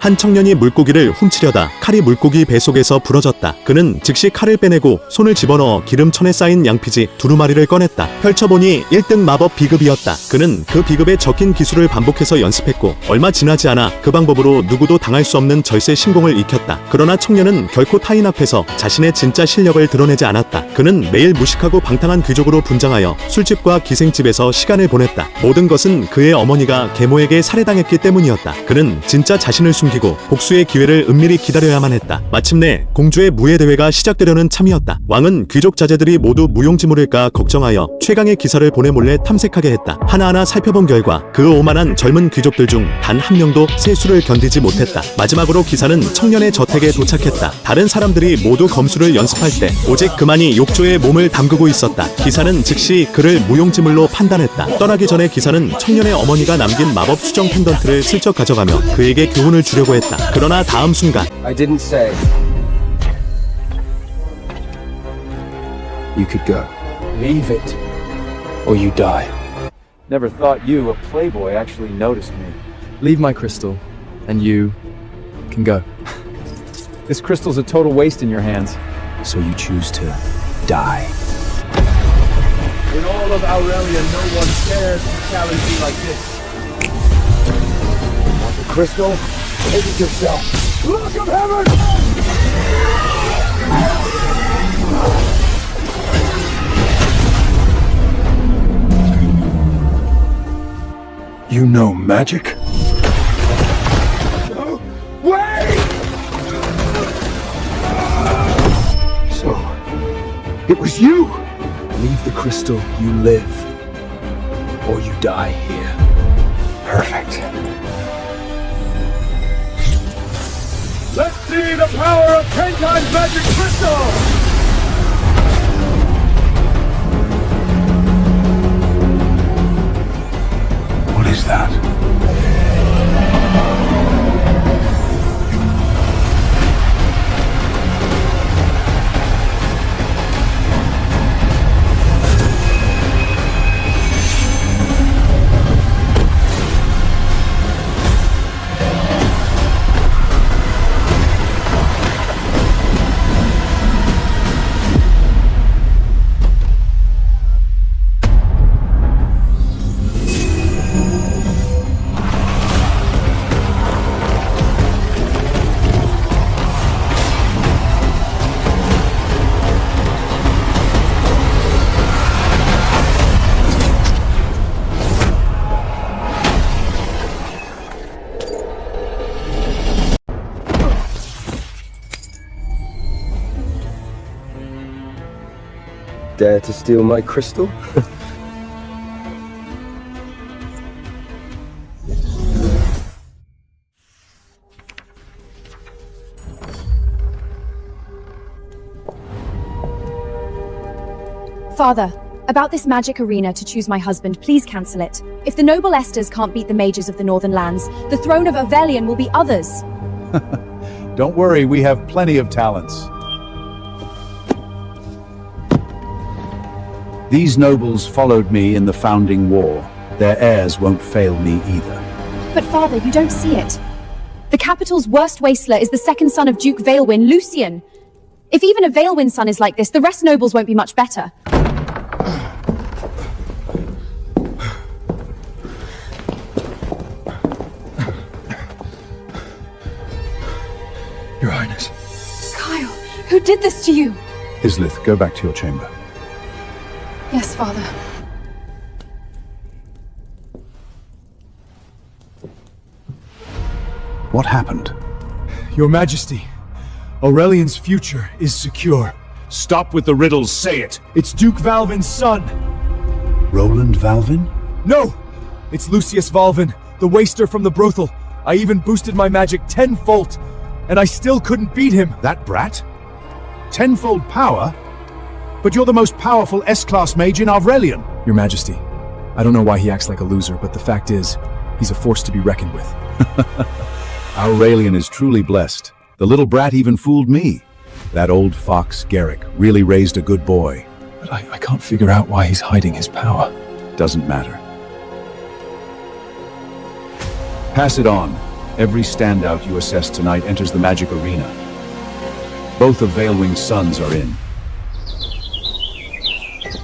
한 청년이 물고기를 훔치려다 칼이 물고기 배 속에서 부러졌다. 그는 즉시 칼을 빼내고 손을 집어넣어 기름천에 쌓인 양피지 두루마리를 꺼냈다. 펼쳐보니 1등 마법 비급이었다. 그는 그 비급에 적힌 기술을 반복해서 연습했고 얼마 지나지 않아 그 방법으로 누구도 당할 수 없는 절세 신공을 익혔다. 그러나 청년은 결코 타인 앞에서 자신의 진짜 실력을 드러내지 않았다. 그는 매일 무식하고 방탕한 귀족으로 분장하여 술집과 기생집에서 시간을 보냈다. 모든 것은 그의 어머니가 계모에게 살해당했기 때문이었다. 그는 진짜 자신을 숨기고 복수의 기회를 은밀히 기다려야만 했다. 마침내 공주의 무예대회가 시작되려는 참이었다. 왕은 귀족 자제들이 모두 무용지물일까 걱정하여 최강의 기사를 보내 몰래 탐색하게 했다. 하나하나 살펴본 결과 그 오만한 젊은 귀족들 중 단 한 명도 세수를 견디지 못했다. 마지막으로 기사는 청년의 저택에 도착했다. 다른 사람들이 모두 검술을 연습할 때 오직 그만이 욕조에 몸을 담그고 있었다. 기사는 즉시 그를 무용지물로 판단했다. 떠나기 전에 기사는 청년의 어머니가 남긴 마법 수정 펜던트를 슬쩍 가져가며 그에게 교훈을 주려고 했다. 그러나 다음 순간 I didn't say you could go. Leave it, or you die. Never thought you, a playboy, actually noticed me. Leave my crystal, and you can go. This crystal's a total waste in your hands. So you choose to die. In all of Aurelia, no one dares to challenge me like this. Want the crystal? Take it yourself. Look of heaven! You know magic? No! Wait! So, it was you! Leave the crystal, you live. Or you die here. Perfect. Let's see the power of 10 times magic crystal! What is that? Dare to steal my crystal? Father, about this magic arena to choose my husband, please cancel it. If the noble Esters can't beat the mages of the Northern Lands, the throne of Avelion will be others. Don't worry, we have plenty of talents. These nobles followed me in the founding war. Their heirs won't fail me either. But father, you don't see it. The capital's worst wastler is the second son of Duke Vailwyn, Lucian. If even a Vailwyn son is like this, the rest nobles won't be much better. Your Highness. Kyle, who did this to you? Islith, go back to your chamber. Yes, father. What happened? Your Majesty, Aurelian's future is secure. Stop with the riddles, say it! It's Duke Valvin's son. Roland Valvin? No! It's Lucius Valvin, the waster from the brothel. I even boosted my magic tenfold, and I still couldn't beat him. That brat? Tenfold power? But you're the most powerful S-class mage in Aurelian. Your Majesty, I don't know why he acts like a loser, but the fact is, he's a force to be reckoned with. Aurelian is truly blessed. The little brat even fooled me. That old fox, Garrick, really raised a good boy. But I can't figure out why he's hiding his power. Doesn't matter. Pass it on. Every standout you assess tonight enters the magic arena. Both of Veilwing's sons are in.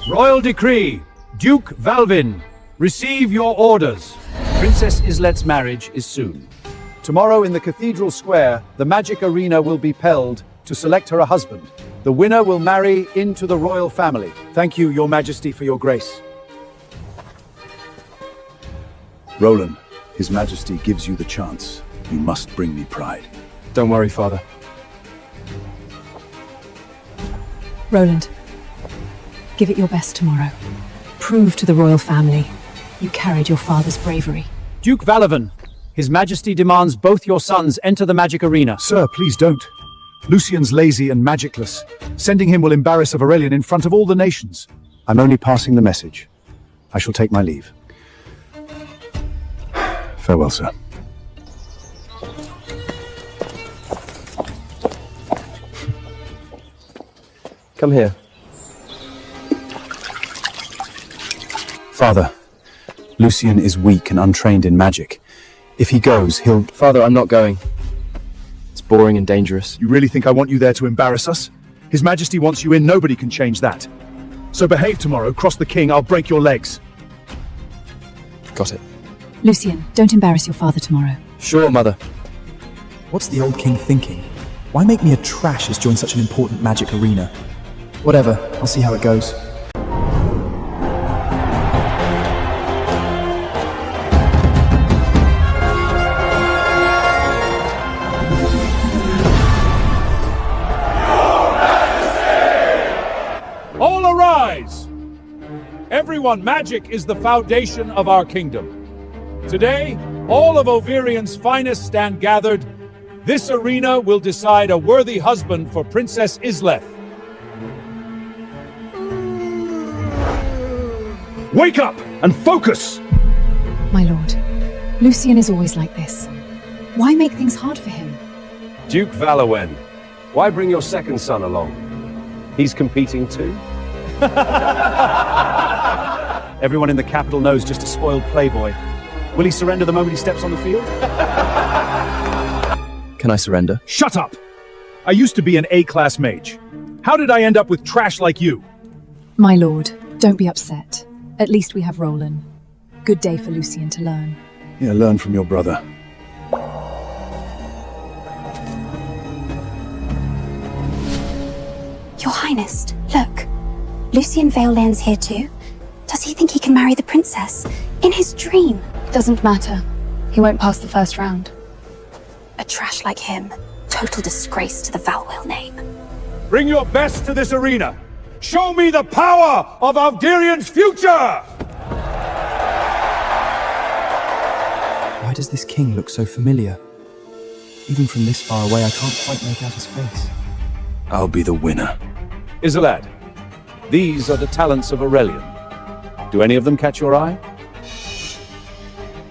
Royal decree! Duke Valvin, receive your orders. Princess Islet's marriage is soon. Tomorrow in the Cathedral Square, the magic arena will be held to select her a husband. The winner will marry into the royal family. Thank you, Your Majesty, for your grace. Roland, His Majesty gives you the chance. You must bring me pride. Don't worry, Father. Roland, give it your best tomorrow. Prove to the royal family you carried your father's bravery. Duke Valvin, His Majesty demands both your sons enter the magic arena. Sir, please don't. Lucian's lazy and magicless. Sending him will embarrass Aurelian in front of all the nations. I'm only passing the message. I shall take my leave. Farewell, sir. Come here. Father, Lucian is weak and untrained in magic. If he goes, he'll... Father, I'm not going. It's boring and dangerous. You really think I want you there to embarrass us? His Majesty wants you in, nobody can change that. So behave tomorrow, cross the king, I'll break your legs. Got it. Lucian, don't embarrass your father tomorrow. Sure, Mother. What's the old king thinking? Why make me a trash as join such an important magic arena? Whatever, I'll see how it goes. All arise! Everyone, magic is the foundation of our kingdom. Today, all of Overian's finest stand gathered. This arena will decide a worthy husband for Princess Islet. Wake up and focus! My lord, Lucian is always like this. Why make things hard for him? Duke Valorwen, why bring your second son along? He's competing too? Everyone in the capital knows just a spoiled playboy. Will he surrender the moment he steps on the field? Can I surrender? Shut up! I used to be an A-class mage. How did I end up with trash like you? My lord, don't be upset. At least we have Roland. Good day for Lucian to learn. Yeah, learn from your brother. Your Highness, look. Lucian Veilland's here too. Does he think he can marry the princess? In his dream? Doesn't matter. He won't pass the first round. A trash like him. Total disgrace to the Valwell name. Bring your best to this arena. Show me the power of Alderian's future! Why does this king look so familiar? Even from this far away, I can't quite make out his face. I'll be the winner. Isolad, these are the talents of Aurelian. Do any of them catch your eye?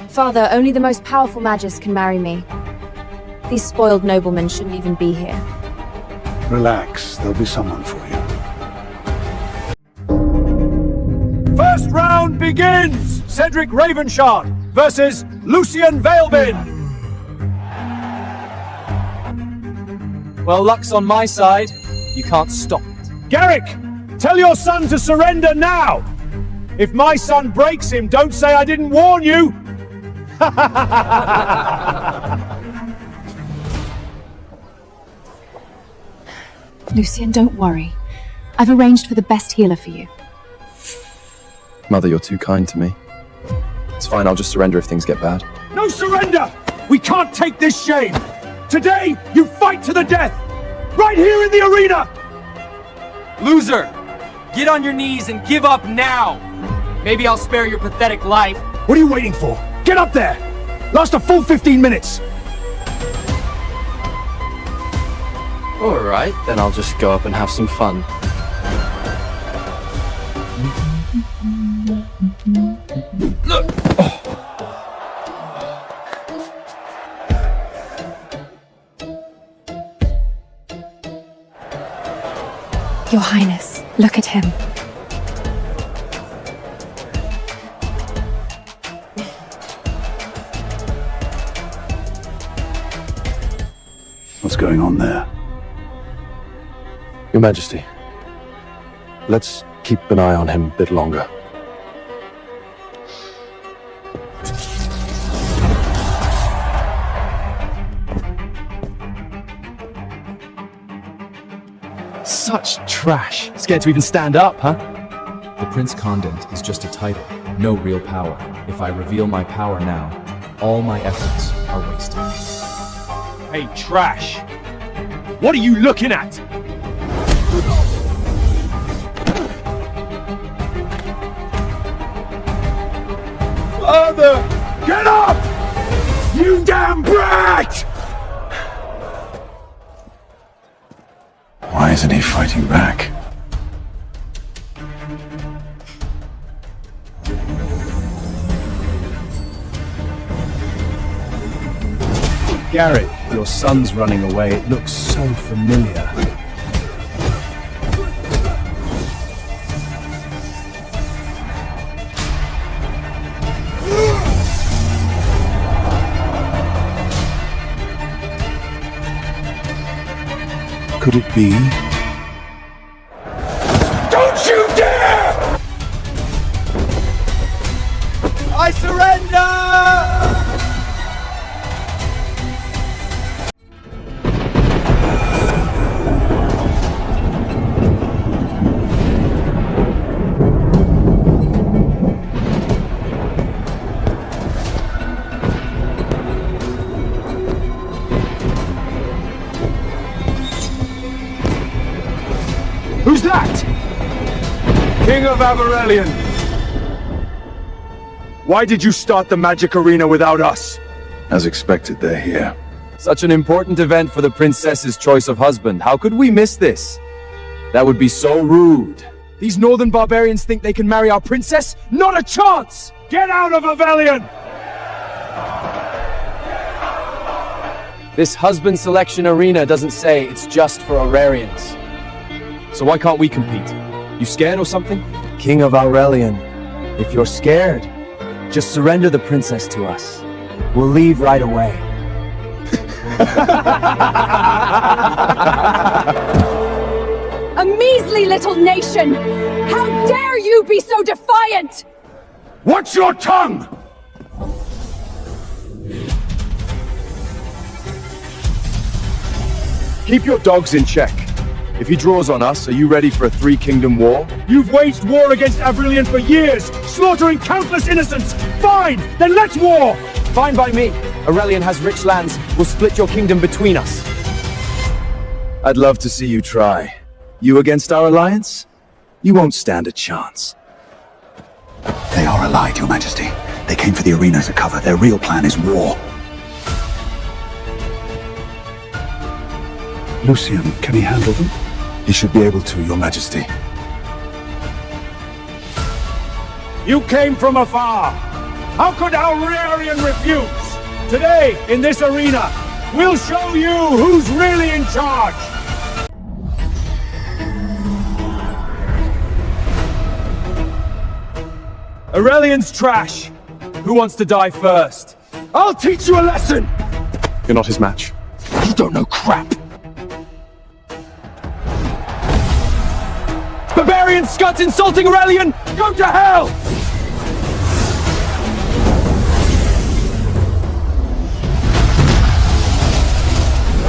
Father, only the most powerful magus can marry me. These spoiled noblemen shouldn't even be here. Relax, there'll be someone for you. First round begins! Cedric Ravenshard versus Lucian Veilbin! Well, luck's on my side. You can't stop it. Garrick, tell your son to surrender now! If my son breaks him, don't say I didn't warn you! Lucian, don't worry. I've arranged for the best healer for you. Mother, you're too kind to me. It's fine, I'll just surrender if things get bad. No surrender! We can't take this shame! Today, you fight to the death! Right here in the arena! Loser! Get on your knees and give up now! Maybe I'll spare your pathetic life. What are you waiting for? Get up there! Last a full 15 minutes! Alright, then I'll just go up and have some fun. Your Highness, look at him. What's going on there? Your Majesty, let's keep an eye on him a bit longer. Such trash. Scared to even stand up, huh? The Prince Condent is just a title, no real power. If I reveal my power now, all my efforts are wasted. Hey, trash! What are you looking at? Father! Get up! You damn brat! Why isn't he fighting back? Garrett, your son's running away. It looks so familiar. Could it be? Don't you dare! I surrender! Who's that? King of Aberelion. Why did you start the magic arena without us? As expected, they're here. Such an important event for the princess's choice of husband. How could we miss this? That would be so rude. These northern barbarians think they can marry our princess? Not a chance! Get out of Averelion! This husband selection arena doesn't say it's just for Aurarians. So why can't we compete? You scared or something? King of Aurelion, if you're scared, just surrender the princess to us. We'll leave right away. A measly little nation! How dare you be so defiant! Watch your tongue! Keep your dogs in check. If he draws on us, are you ready for a three-kingdom war? You've waged war against Averelion for years, slaughtering countless innocents! Fine, then let's war! Fine by me. Aurelion has rich lands. We'll split your kingdom between us. I'd love to see you try. You against our alliance? You won't stand a chance. They are allied, Your Majesty. They came for the arena as a cover. Their real plan is war. Lucian, can he handle them? He should be able to, Your Majesty. You came from afar! How could Aurelion refuse? Today, in this arena, we'll show you who's really in charge! Aurelion's trash. Who wants to die first? I'll teach you a lesson! You're not his match. You don't know crap! Barbarian scuts insulting Aurelion! Go to hell!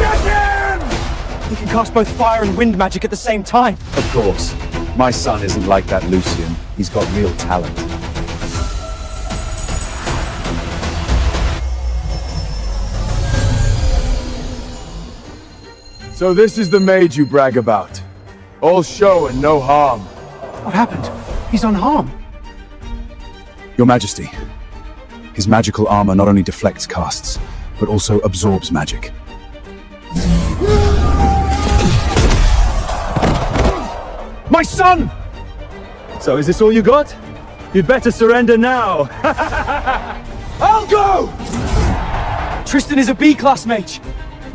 Get him! He can cast both fire and wind magic at the same time. Of course. My son isn't like that Lucian. He's got real talent. So this is the mage you brag about. All show and no harm. What happened? He's unharmed. Your Majesty, his magical armor not only deflects casts, but also absorbs magic. My son! So is this all you got? You'd better surrender now. I'll go! Tristan is a B-class mage.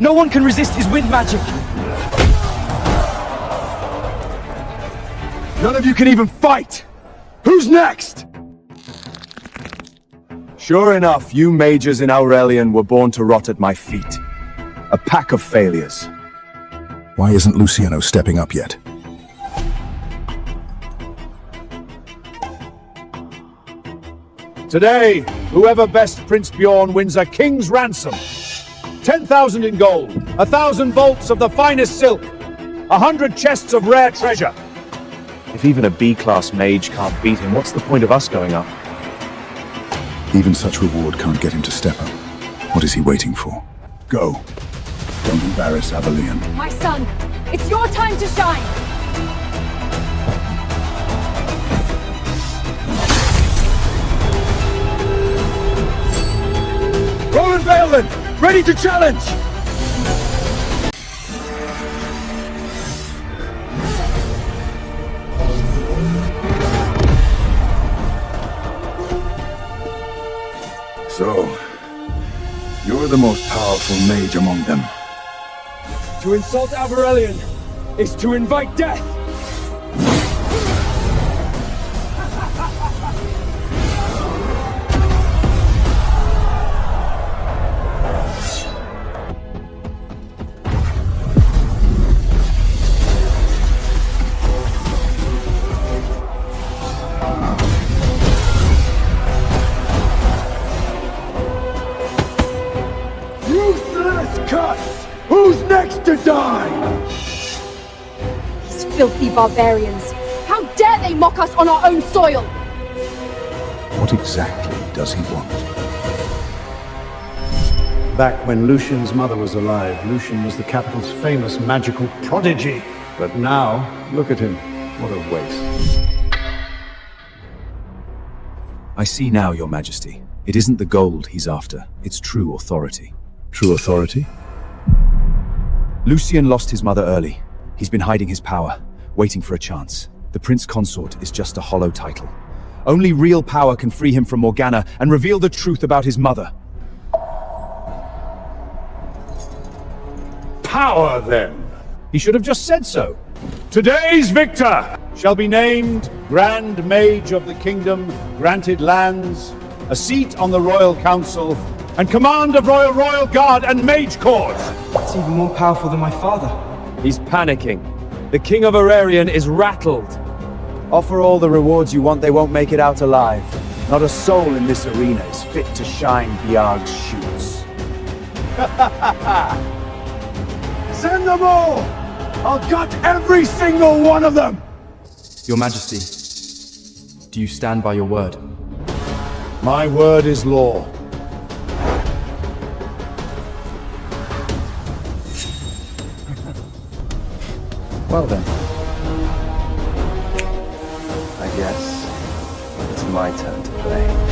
No one can resist his wind magic. None of you can even fight! Who's next? Sure enough, you mages in Aurelion were born to rot at my feet. A pack of failures. Why isn't Luciano stepping up yet? Today, whoever best Prince Bjorn wins a king's ransom. 10,000 in gold, 1,000 bolts of the finest silk, 100 chests of rare treasure. If even a B-class mage can't beat him, what's the point of us going up? Even such reward can't get him to step up. What is he waiting for? Go. Don't embarrass Avalon. My son, it's your time to shine! Roland Valen, ready to challenge! So, you're the most powerful mage among them. To insult Avarelion is to invite death! Useless cuss! Who's next to die? These filthy barbarians! How dare they mock us on our own soil! What exactly does he want? Back when Lucian's mother was alive, Lucian was the capital's famous magical prodigy. But now, look at him. What a waste. I see now, Your Majesty. It isn't the gold he's after, it's true authority. True authority? Lucian lost his mother early. He's been hiding his power, waiting for a chance. The Prince Consort is just a hollow title. Only real power can free him from Morgana and reveal the truth about his mother. Power, then. He should have just said so. Today's victor shall be named Grand Mage of the Kingdom, granted lands, a seat on the Royal Council, and command of Royal Guard and Mage Corps. That's even more powerful than my father. He's panicking. The King of Ararian is rattled. Offer all the rewards you want, they won't make it out alive. Not a soul in this arena is fit to shine Biarg's shoes. Send them all! I'll gut every single one of them! Your Majesty, do you stand by your word? My word is law. Well then. I guess it's my turn to play.